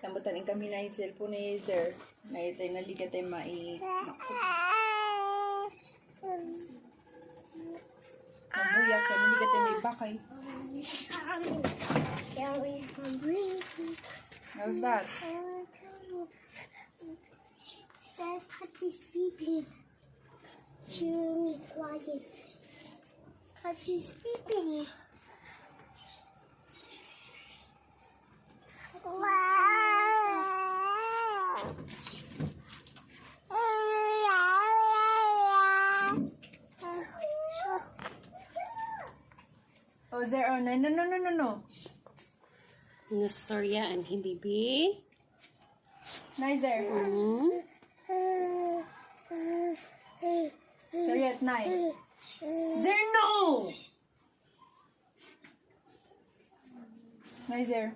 Namutanin kami na yung cellphone ni Sir. Ngayon naligat tayo mabuyak ka, naligat tayo may bakay. How's that? That Patty's sleeping. Chew me quiet. Patty's sleeping. Oh, Sir, oh, no. Nastorya and Bibi. Nice, Sir. Sorry at night. Sir, no! Nice, Sir.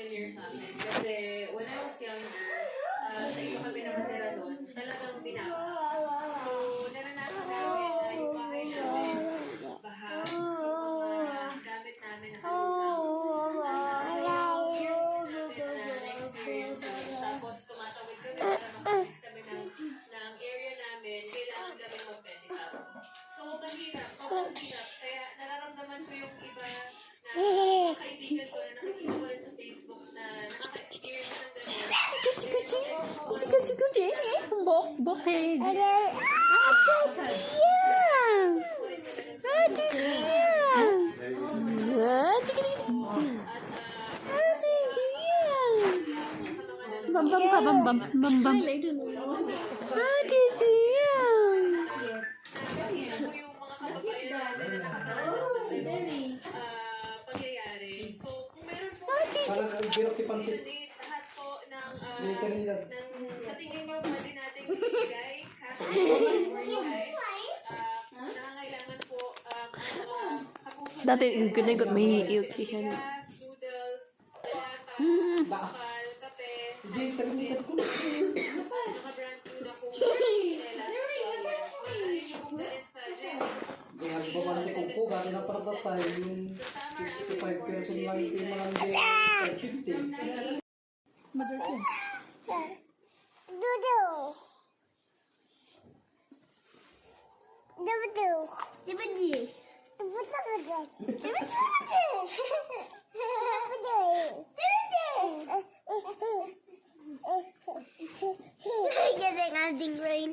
Familiar sa amin. Kasi when I was younger, sa iba kami na matira doon, talagang binaba. So, naranasan namin na yung bahay namin, baha, yung mga gamit namin na tapos tumatawid kami para makalis kami ng area namin, kailangan kami mag-medical. So, mahirap. Kaya nararamdaman ko yung iba na kaibigan ko na nakikita ko rin sa Facebook na nakaka-experience ng ganyan. Bokeh. Pagyayari. So, kung meron po lahat po ng sa tingin nyo pwede natin ibigay cash nangangailangan po sa puso Dati gunigot may iukihan. noodles, delata, bakal, kape, mga brand new na po nila. Yung 65 pesos lang yung mga 50. Doodle. Doodle. Dibidi. Getting adding rain.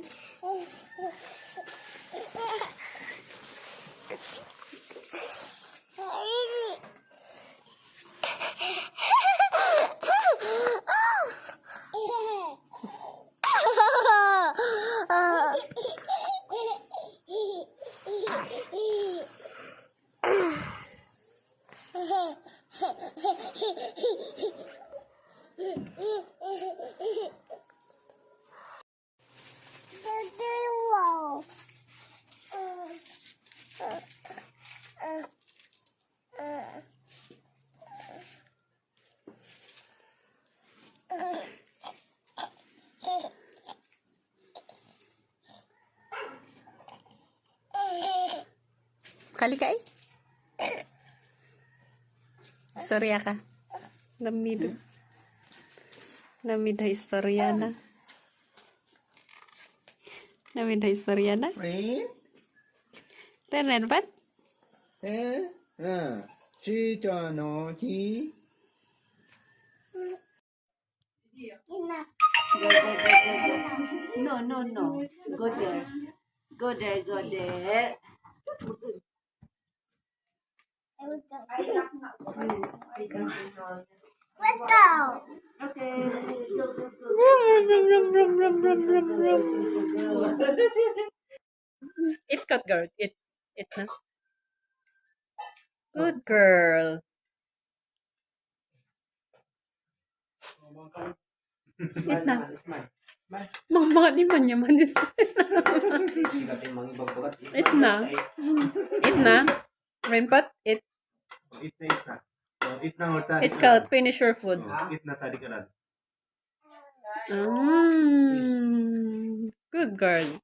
Kali ka eh? Istorya ka. Namido. Namida istorya na. Namida istorya na. Rain? Ren, ba't? Chitanoji. No. Go there. Go there. Let's go. Okay. It cut girl. It na. Good girl. It na. Mama ni man yaman is. It na. It na. Rainpot, eat. Eat na, eat na. So, eat na or tadi Eat ka, finish your food. Eat na, tadi ka na. Good girl.